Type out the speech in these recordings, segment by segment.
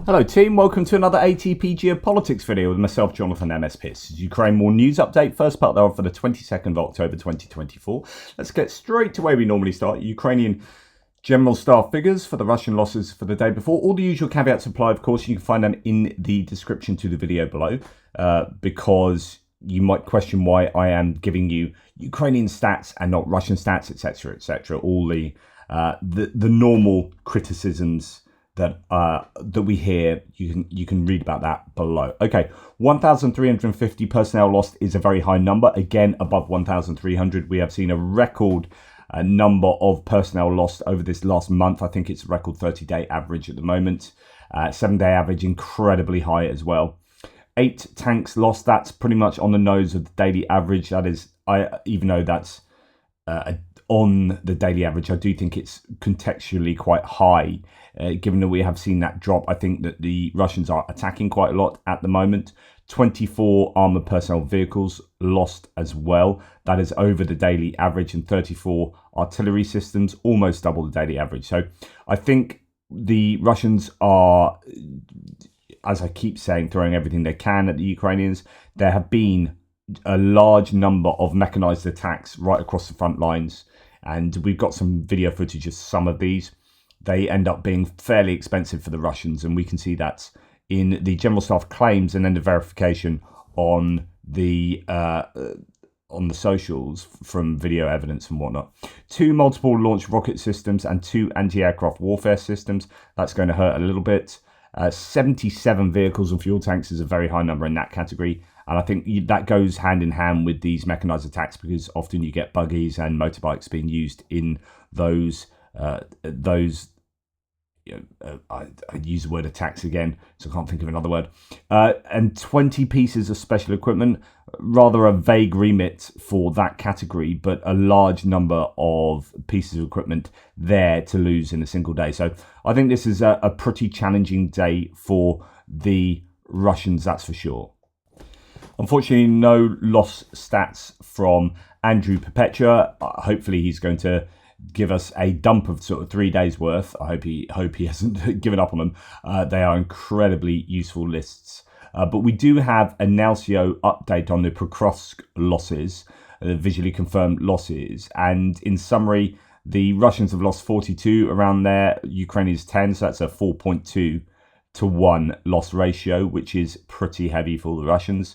Hello team, welcome to another ATP Geopolitics video with myself, Jonathan MS Pierce. Ukraine War News Update, first part thereof for the 22nd of October 2024. Let's get straight to where we normally start. Ukrainian General Staff figures for the Russian losses for the day before. All the usual caveats apply, of course. You can find them in the description to the video below because you might question why I am giving you Ukrainian stats and not Russian stats, etc., etc. All the normal criticisms that we hear. You can read about that below. Okay, 1,350 personnel lost is a very high number. Again, above 1,300. We have seen a record number of personnel lost over this last month. I think it's a record 30-day average at the moment. 7-day average incredibly high as well. 8 tanks lost. That's pretty much on the nose of the daily average. That is, even though that's on the daily average, I do think it's contextually quite high, given that we have seen that drop. I think that the Russians are attacking quite a lot at the moment. 24 armoured personnel vehicles lost as well. That is over the daily average, and 34 artillery systems, almost double the daily average. So I think the Russians are, as I keep saying, throwing everything they can at the Ukrainians. There have been a large number of mechanized attacks right across the front lines, and we've got some video footage of some of these. They end up being fairly expensive for the Russians, and we can see that in the General Staff claims and then the verification on the socials from video evidence and whatnot. 2 multiple launch rocket systems and 2 anti-aircraft warfare systems. That's going to hurt a little bit. 77 vehicles and fuel tanks is a very high number in that category. And I think that goes hand in hand with these mechanized attacks, because often you get buggies and motorbikes being used in those I use the word attacks again, so I can't think of another word. And 20 pieces of special equipment, rather a vague remit for that category, but a large number of pieces of equipment there to lose in a single day. So I think this is a pretty challenging day for the Russians, that's for sure. Unfortunately, no loss stats from Andrew Perpetua. Hopefully he's going to give us a dump of sort of 3 days worth. I hope he hasn't given up on them. They are incredibly useful lists. But we do have a Nalcio update on the Prokrovsk losses, visually confirmed losses. And in summary, the Russians have lost 42 around there. Ukrainians 10, so that's a 4.2 to 1 loss ratio, which is pretty heavy for the Russians.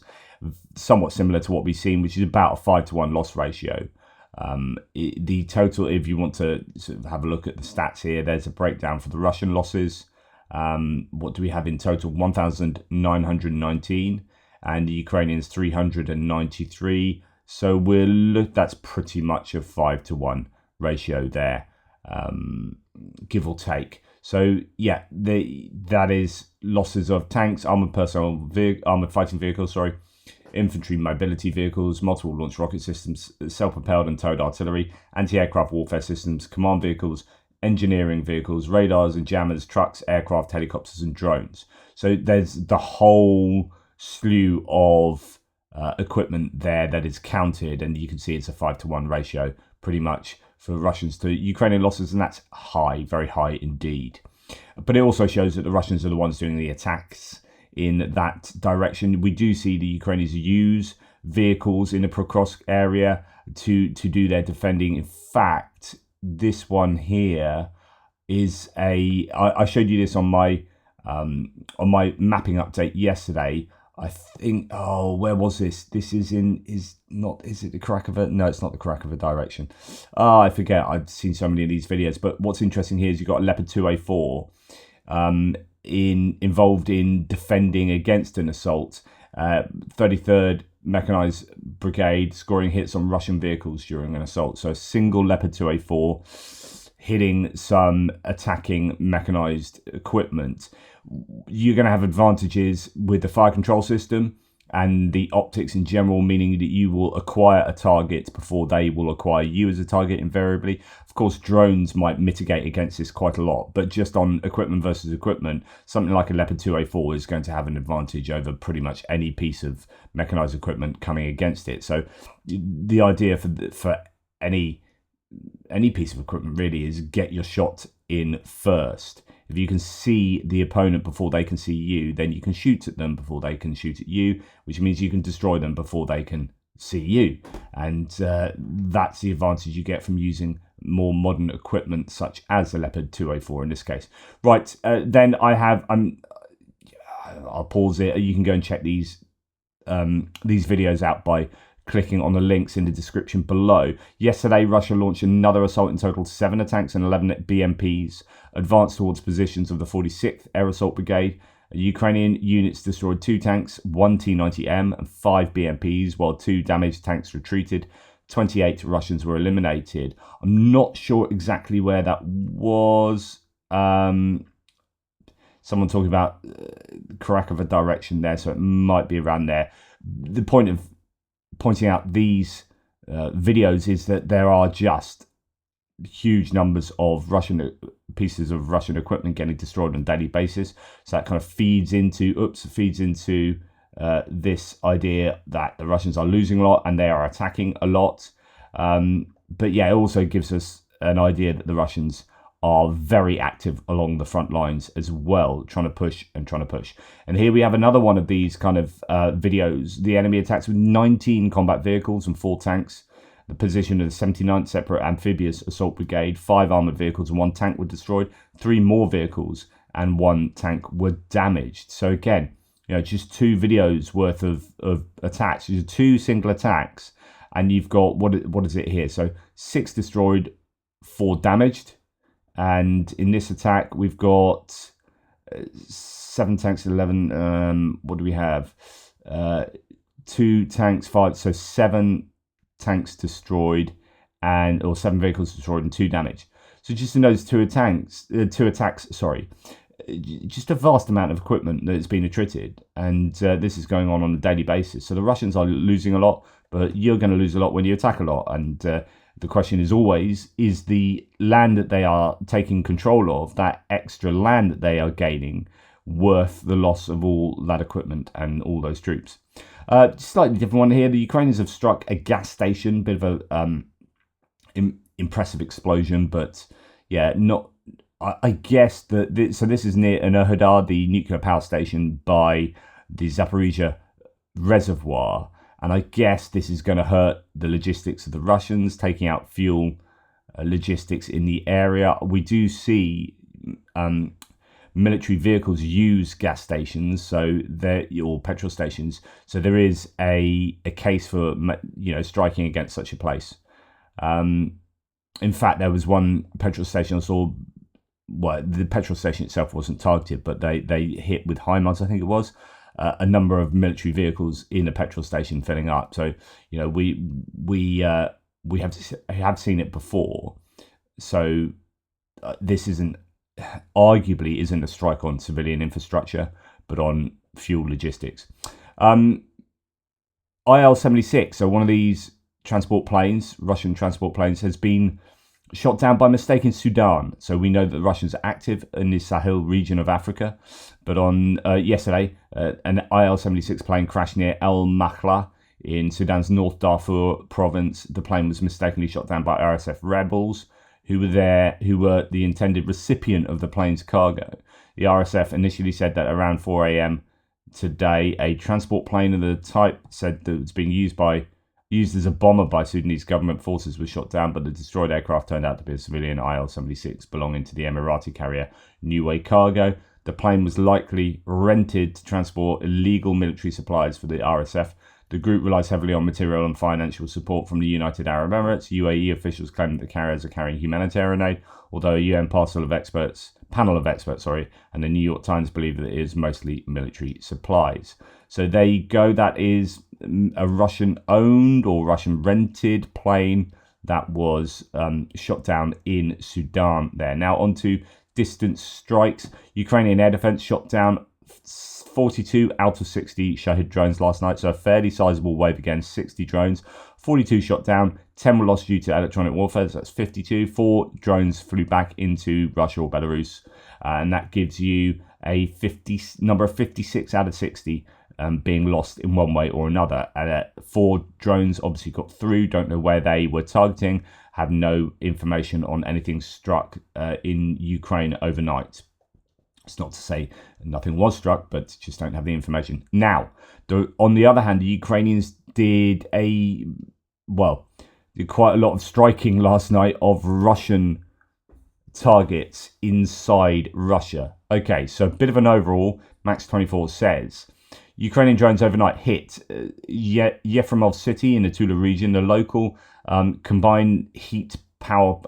Somewhat similar to what we've seen, which is about a 5 to 1 loss ratio. The total, if you want to sort of have a look at the stats here, there's a breakdown for the Russian losses. What do we have in total? 1,919, and the Ukrainians 393. So that's pretty much a 5 to 1 ratio there, give or take. So yeah, that is losses of tanks, armored fighting vehicles, infantry mobility vehicles, multiple launch rocket systems, self-propelled and towed artillery, anti-aircraft warfare systems, command vehicles, engineering vehicles, radars and jammers, trucks, aircraft, helicopters and drones. So there's the whole slew of equipment there that is counted, and you can see it's a 5 to 1 ratio pretty much for Russians to Ukrainian losses, and that's high, very high indeed. But it also shows that the Russians are the ones doing the attacks in that direction. We do see the Ukrainians use vehicles in the Prokrovsk area to do their defending. In fact, this one here is I showed you this on my mapping update yesterday. I think, where was this? This is is it the Krakova? No, it's not the Krakova direction. I forget. I've seen so many of these videos. But what's interesting here is you've got a Leopard 2A4 involved in defending against an assault. 33rd Mechanized Brigade scoring hits on Russian vehicles during an assault. So a single Leopard 2A4 hitting some attacking mechanized equipment. You're going to have advantages with the fire control system and the optics in general, meaning that you will acquire a target before they will acquire you as a target invariably. Of course, drones might mitigate against this quite a lot, but just on equipment versus equipment, something like a Leopard 2A4 is going to have an advantage over pretty much any piece of mechanized equipment coming against it. So the idea for any piece of equipment really is get your shot in first. If you can see the opponent before they can see you, then you can shoot at them before they can shoot at you, which means you can destroy them before they can see you. And that's the advantage you get from using more modern equipment such as the Leopard 204 in this case. Right, then I'll pause it. You can go and check these videos out by clicking on the links in the description below. Yesterday, Russia launched another assault, in total 7 tanks and 11 BMPs, advanced towards positions of the 46th Air Assault Brigade. Ukrainian units destroyed 2 tanks, 1 T-90M and 5 BMPs, while 2 damaged tanks retreated. 28 Russians were eliminated. I'm not sure exactly where that was. Someone talking about Krakow direction there, so it might be around there. The point of pointing out these videos is that there are just huge numbers of pieces of Russian equipment getting destroyed on a daily basis. So that kind of feeds into this idea that the Russians are losing a lot and they are attacking a lot. But yeah, it also gives us an idea that the Russians are very active along the front lines as well, trying to push. And here we have another one of these kind of videos. The enemy attacks with 19 combat vehicles and 4 tanks. The position of the 79th Separate Amphibious Assault Brigade, 5 armoured vehicles and 1 tank were destroyed. 3 more vehicles and 1 tank were damaged. So again, just 2 videos worth of attacks. These are 2 single attacks. And you've got, what is it here? So 6 destroyed, 4 damaged. And in this attack, we've got 7 tanks, 11. What do we have? 2 tanks, 5. So 7 tanks destroyed, or 7 vehicles destroyed and 2 damaged. So just in those 2 attacks, just a vast amount of equipment that's been attrited, and this is going on a daily basis. So the Russians are losing a lot, but you're going to lose a lot when you attack a lot. And the question is always, is the land that they are taking control of, that extra land that they are gaining, worth the loss of all that equipment and all those troops? Slightly different one here. The Ukrainians have struck a gas station, bit of a impressive explosion, but yeah, not. I guess that this is near Enerhodar, the nuclear power station by the Zaporizhia reservoir, and I guess this is going to hurt the logistics of the Russians, taking out fuel logistics in the area. We do see military vehicles use gas stations, or petrol stations. So there is a case for striking against such a place. In fact, there was one petrol station I saw. Well, the petrol station itself wasn't targeted, but they hit with HIMARS, I think it was, a number of military vehicles in a petrol station filling up. So we have seen it before. So this arguably isn't a strike on civilian infrastructure, but on fuel logistics. IL-76, so one of these Russian transport planes, has been shot down by mistake in Sudan. So we know that the Russians are active in the Sahel region of Africa. But on yesterday, an IL-76 plane crashed near El Makhla in Sudan's North Darfur province. The plane was mistakenly shot down by RSF rebels who were the intended recipient of the plane's cargo. The RSF initially said that around 4 a.m. today, a transport plane of the type said that it's being used as a bomber by Sudanese government forces was shot down, but the destroyed aircraft turned out to be a civilian IL-76 belonging to the Emirati carrier New Way Cargo. The plane was likely rented to transport illegal military supplies for the RSF. The group relies heavily on material and financial support from the United Arab Emirates. UAE officials claim that the carriers are carrying humanitarian aid, although a UN panel of experts, and the New York Times believe that it is mostly military supplies. So there you go. That is a Russian-owned or Russian-rented plane that was shot down in Sudan there. Now on to distance strikes. Ukrainian air defense shot down 42 out of 60 Shahid drones last night, so a fairly sizable wave again, 60 drones. 42 shot down, 10 were lost due to electronic warfare, so that's 52. 4 drones flew back into Russia or Belarus, and that gives you a number of 56 out of 60 being lost in one way or another. 4 drones obviously got through, don't know where they were targeting, have no information on anything struck in Ukraine overnight. It's not to say nothing was struck, but just don't have the information. Now, on the other hand, the Ukrainians did quite a lot of striking last night of Russian targets inside Russia. Okay, so a bit of an overall. Max24 says Ukrainian drones overnight hit Yefremov city in the Tula region, the local combined heat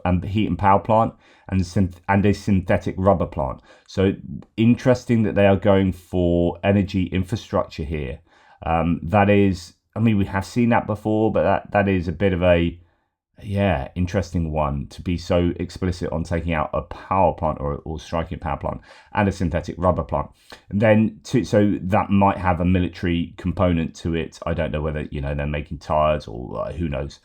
and power plant and a synthetic rubber plant. So interesting that they are going for energy infrastructure here. That is, I mean, we have seen that before, but that is a bit of a interesting one to be so explicit on taking out a power plant or striking a power plant and a synthetic rubber plant. And then so that might have a military component to it. I don't know whether they're making tires or who knows.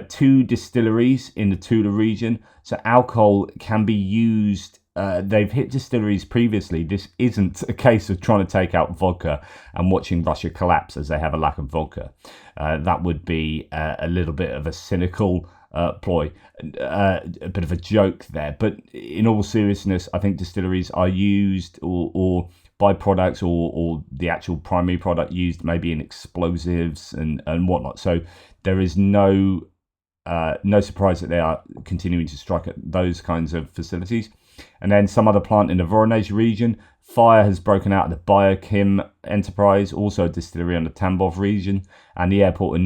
2 distilleries in the Tula region. So alcohol can be used. They've hit distilleries previously. This isn't a case of trying to take out vodka and watching Russia collapse as they have a lack of vodka. That would be a little bit of a cynical ploy, a bit of a joke there. But in all seriousness, I think distilleries are used or byproducts or the actual primary product used maybe in explosives and whatnot. So there is no surprise that they are continuing to strike at those kinds of facilities. And then some other plant in the Voronezh region. Fire has broken out at the Biochem enterprise, also a distillery on the Tambov region, and the airport in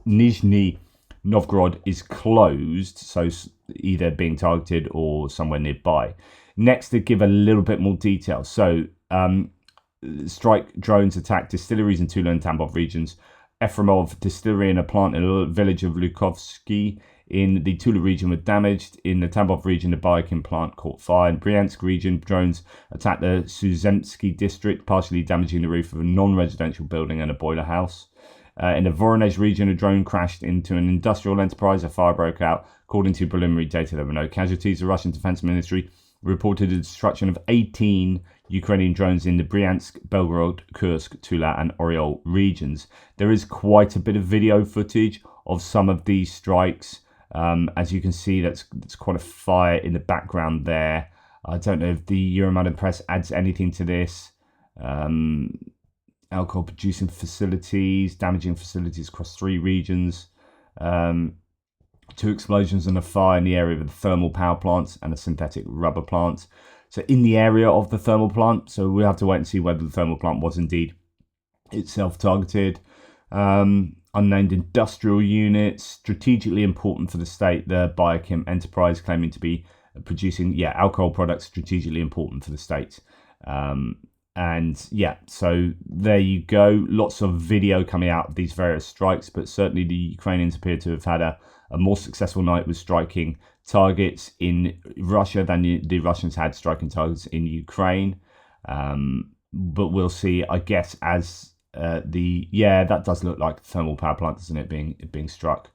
Nizhny Novgorod is closed, so either being targeted or somewhere nearby. Next, to give a little bit more detail. So, strike drones attacked distilleries in Tula and Tambov regions. Efremov distillery and a plant in the village of Lukovsky in the Tula region were damaged. In the Tambov region, the Biochem plant caught fire. In Bryansk region, drones attacked the Suzemsky district, partially damaging the roof of a non-residential building and a boiler house. In the Voronezh region, a drone crashed into an industrial enterprise. A fire broke out. According to preliminary data, there were no casualties. The Russian Defense Ministry reported the destruction of 18 Ukrainian drones in the Bryansk, Belgorod, Kursk, Tula and Oryol regions. There is quite a bit of video footage of some of these strikes. As you can see, that's quite a fire in the background there. I don't know if the Euromaidan press adds anything to this. Alcohol producing facilities, damaging facilities across 3 regions. 2 explosions and a fire in the area of the thermal power plants and a synthetic rubber plant. So in the area of the thermal plant, so we'll have to wait and see whether the thermal plant was indeed itself targeted. Unnamed industrial units, strategically important for the state. The Biochem enterprise claiming to be producing alcohol products strategically important for the state. So there you go. Lots of video coming out of these various strikes, but certainly the Ukrainians appear to have had a more successful night with striking targets in Russia than the Russians had striking targets in Ukraine. But we'll see, I guess, as that does look like the thermal power plant, doesn't it, being struck?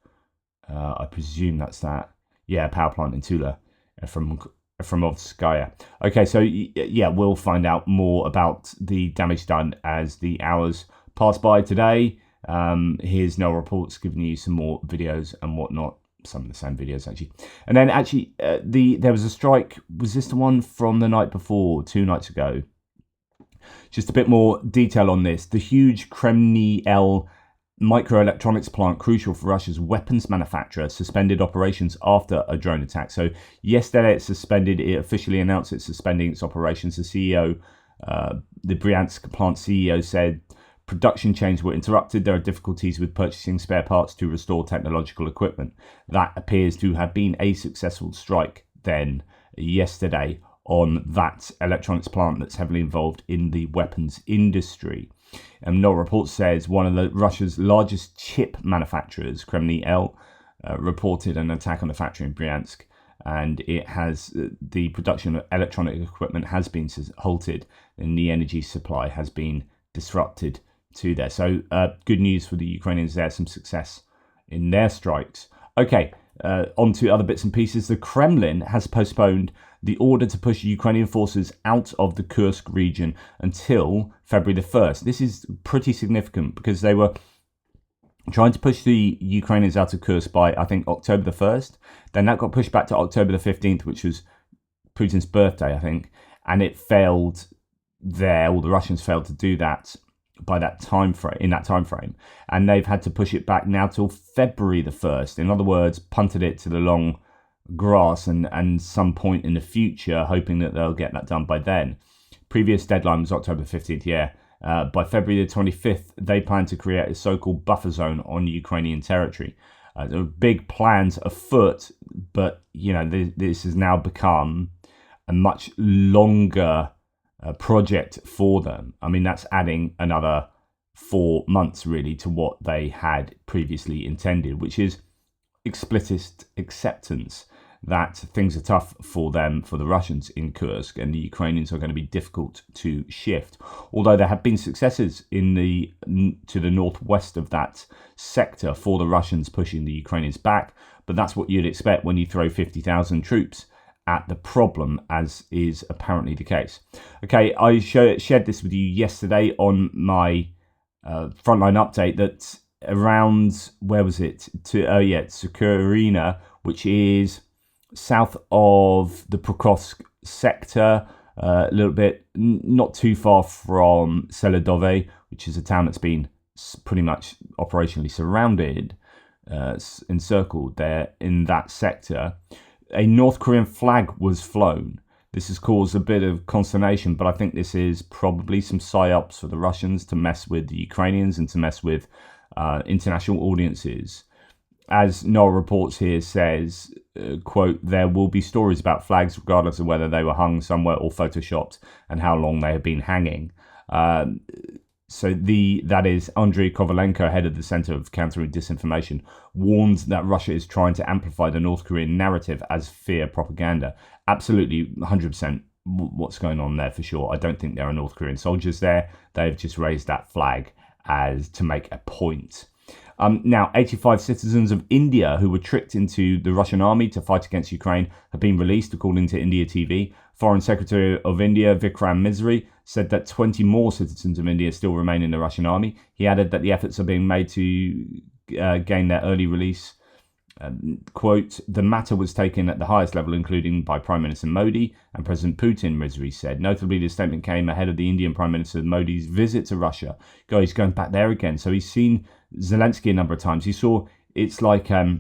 I presume that's that. Yeah, power plant in Tula from Ovskaya. Okay, so we'll find out more about the damage done as the hours pass by today. Here's Nell Reports giving you some more videos and whatnot. Some of the same videos, actually. And then, there was a strike. Was this the one from the night before, 2 nights ago? Just a bit more detail on this. The huge Kremlin microelectronics plant, crucial for Russia's weapons manufacturer, suspended operations after a drone attack. So yesterday it officially announced it's suspending its operations. The CEO, the Bryansk plant CEO, said production chains were interrupted. There are difficulties with purchasing spare parts to restore technological equipment. That appears to have been a successful strike then yesterday on that electronics plant that's heavily involved in the weapons industry. No Report says one of Russia's largest chip manufacturers, Kremlin, reported an attack on the factory in Bryansk, and it has the production of electronic equipment has been halted, and the energy supply has been disrupted to there. So good news for the Ukrainians there, some success in their strikes. Okay, on to other bits and pieces. The Kremlin has postponed the order to push Ukrainian forces out of the Kursk region until February the 1st. This is pretty significant because they were trying to push the Ukrainians out of Kursk by, I think, October the 1st. Then that got pushed back to October the 15th, which was Putin's birthday, I think. and it failed there, or the Russians failed to do that by that time frame, in that time frame, and they've had to push it back now till February the 1st. In other words, punted it to the long grass and some point in the future, hoping that they'll get that done by then. Previous deadline was October 15th. By February the 25th, they plan to create a so-called buffer zone on Ukrainian territory. There are big plans afoot, but this has now become a much longer project for them. I mean, that's adding another 4 months really to what they had previously intended, which is explicit acceptance that things are tough for them, for the Russians in Kursk, and the Ukrainians are going to be difficult to shift. Although there have been successes to the northwest of that sector for the Russians pushing the Ukrainians back, but that's what you'd expect when you throw 50,000 troops at the problem, as is apparently the case. Okay, I shared this with you yesterday on my frontline update that around, where was it? Sukur, which is south of the Prokrovsk sector, a little bit, not too far from Seledove, which is a town that's been pretty much operationally surrounded, encircled there in that sector. A North Korean flag was flown. This has caused a bit of consternation, but I think this is probably some psyops for the Russians to mess with the Ukrainians and to mess with international audiences. As Noel reports here says, quote, there will be stories about flags regardless of whether they were hung somewhere or photoshopped and how long they have been hanging. That is Andrei Kovalenko, head of the Center of Countering Disinformation, warned that Russia is trying to amplify the North Korean narrative as fear propaganda. Absolutely, 100% what's going on there for sure. I don't think there are North Korean soldiers there. They've just raised that flag as to make a point. Now, 85 citizens of India who were tricked into the Russian army to fight against Ukraine have been released, according to India TV. Foreign Secretary of India, Vikram Misri, said that 20 more citizens of India still remain in the Russian army. He added that the efforts are being made to gain their early release. Quote, the matter was taken at the highest level, including by Prime Minister Modi and President Putin, Misri said. Notably, the statement came ahead of the Indian Prime Minister Modi's visit to Russia. He's going back there again. So he's seen Zelensky a number of times. He saw, it's like a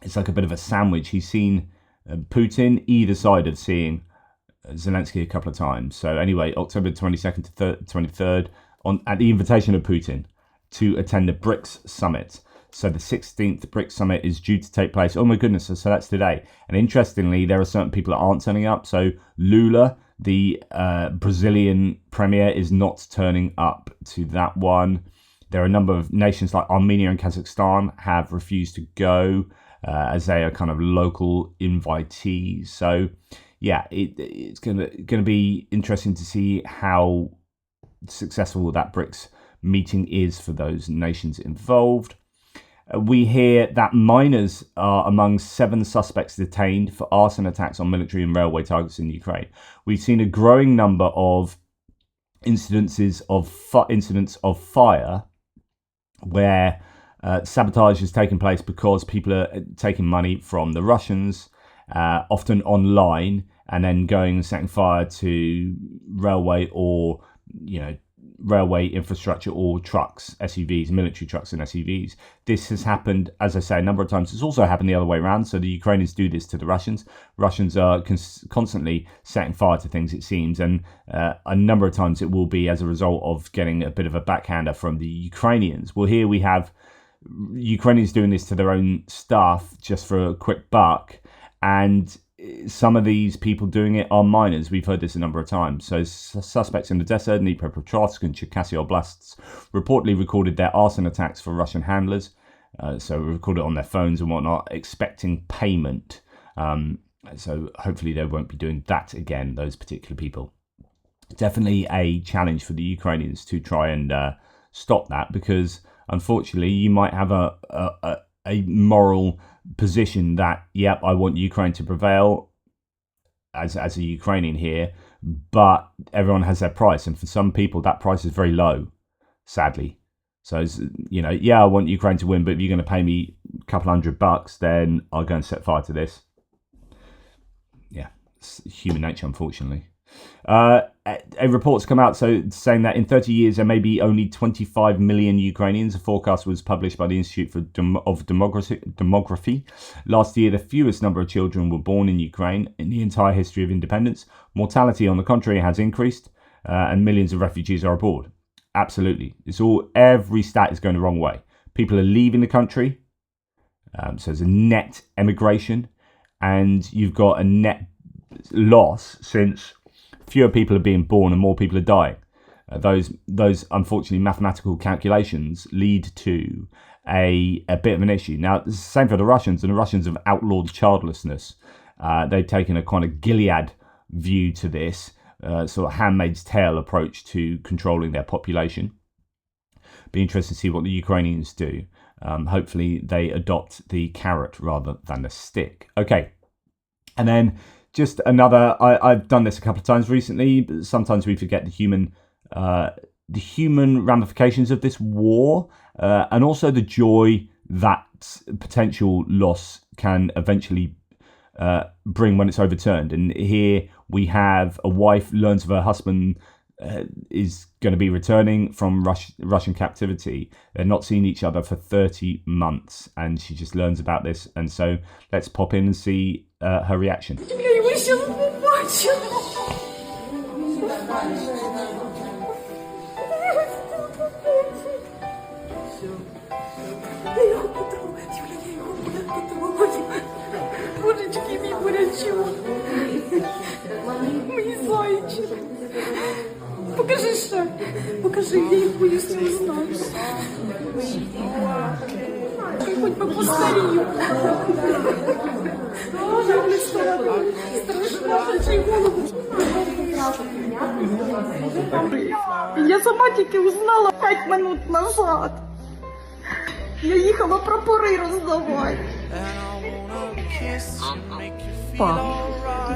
bit of a sandwich. He's seen Putin either side of seeing Zelensky a couple of times. So anyway, October 22nd to 23rd, at the invitation of Putin to attend the BRICS summit. So the 16th BRICS summit is due to take place. Oh my goodness, so that's today. And interestingly, there are certain people that aren't turning up. So Lula, the Brazilian premier, is not turning up to that one. There are a number of nations like Armenia and Kazakhstan have refused to go as they are kind of local invitees. So yeah, it's gonna be interesting to see how successful that BRICS meeting is for those nations involved. We hear that miners are among 7 suspects detained for arson attacks on military and railway targets in Ukraine. We've seen a growing number of incidents of fire where sabotage has taken place because people are taking money from the Russians, often online, and then going and setting fire to railway or railway infrastructure or trucks, SUVs, military trucks and SUVs. This has happened, as I say, a number of times. It's also happened the other way around. So the Ukrainians do this to the Russians. Russians are constantly setting fire to things, it seems. And a number of times it will be as a result of getting a bit of a backhander from the Ukrainians. Well, here we have Ukrainians doing this to their own staff just for a quick buck. And some of these people doing it are miners. We've heard this a number of times. So suspects in Odessa, Dnipropetrovsk and Cherkasy oblasts reportedly recorded their arson attacks for Russian handlers. So recorded on their phones and whatnot, expecting payment. So hopefully they won't be doing that again, those particular people. Definitely a challenge for the Ukrainians to try and stop that, because unfortunately you might have a moral position that, yep, I want Ukraine to prevail as a Ukrainian here, but everyone has their price, and for some people that price is very low, sadly. So I want Ukraine to win, but if you're going to pay me a couple $100, then I'll go and set fire to this. Yeah, it's human nature, unfortunately. A report's come out saying that in 30 years there may be only 25 million Ukrainians. A forecast was published by the Institute of Demography. Last year, the fewest number of children were born in Ukraine in the entire history of independence. Mortality, on the contrary, has increased, and millions of refugees are abroad. Absolutely. Every stat is going the wrong way. People are leaving the country, so there's a net emigration, and you've got a net loss since fewer people are being born and more people are dying. Those unfortunately mathematical calculations lead to a bit of an issue. Now, it's the same for the Russians, and the Russians have outlawed childlessness. They've taken a kind of Gilead view to this, sort of Handmaid's Tale approach to controlling their population. Be interested to see what the Ukrainians do. Hopefully they adopt the carrot rather than the stick. Okay, and then just another, I've done this a couple of times recently, but sometimes we forget the human ramifications of this war, and also the joy that potential loss can eventually bring when it's overturned. And here we have a wife learns of her husband is going to be returning from Russian captivity. They're not seeing each other for 30 months, and she just learns about this. And so let's pop in and see her reaction. Покажи ще. Покажи, я їх боюсь не знаю. Хоч би постарію. Страшно, чи голову. Я сама тільки узнала 5 минут назад. Я їхала прапори роздавати.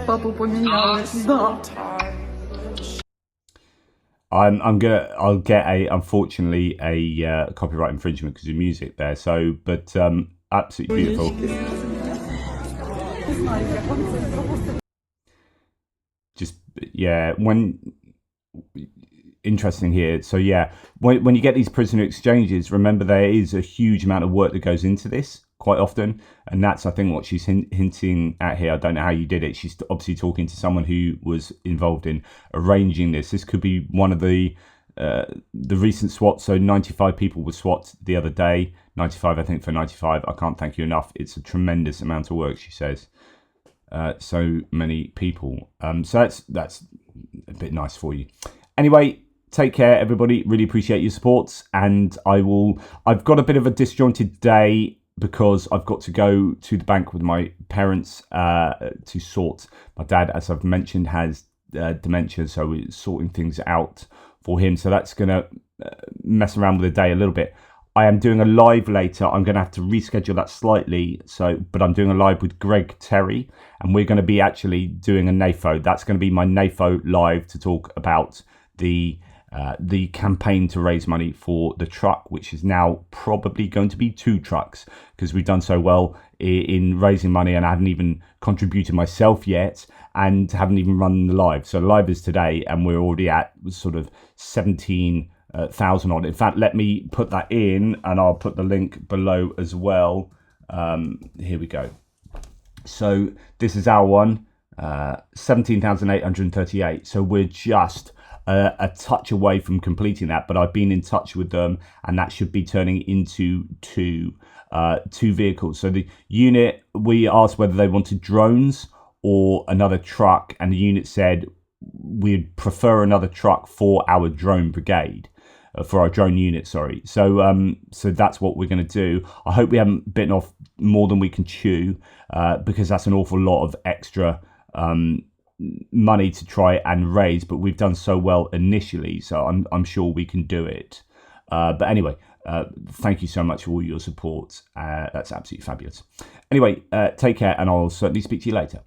Папу поміняли, да. I'll get unfortunately a copyright infringement because of music there. So, but absolutely beautiful. Just interesting here. So yeah, when you get these prisoner exchanges, remember there is a huge amount of work that goes into this quite often, and that's I think what she's hinting at here. I don't know how you did it. She's obviously talking to someone who was involved in arranging this. This could be one of the recent swats. So 95 people were swat the other day. 95, I think, for 95. I can't thank you enough. It's a tremendous amount of work, she says. So many people. So that's a bit nice for you. Anyway, take care, everybody. Really appreciate your support, and I've got a bit of a disjointed day because I've got to go to the bank with my parents to sort. My dad, as I've mentioned, has dementia, so we're sorting things out for him. So that's going to mess around with the day a little bit. I am doing a live later. I'm going to have to reschedule that slightly. But I'm doing a live with Greg Terry, and we're going to be actually doing a NAFO. That's going to be my NAFO live to talk about the campaign to raise money for the truck, which is now probably going to be 2 trucks because we've done so well in raising money, and I haven't even contributed myself yet and haven't even run the live. So the live is today, and we're already at sort of 17,000 on. In fact, let me put that in, and I'll put the link below as well. Here we go. So this is our one, 17,838. So we're just a touch away from completing that, but I've been in touch with them, and that should be turning into two vehicles. So the unit, we asked whether they wanted drones or another truck, and the unit said we'd prefer another truck for our drone brigade, for our drone unit, sorry. So that's what we're going to do. I hope we haven't bitten off more than we can chew, because that's an awful lot of extra money to try and raise, but we've done so well initially, so I'm sure we can do it. But anyway, thank you so much for all your support. That's absolutely fabulous. Anyway, take care, and I'll certainly speak to you later.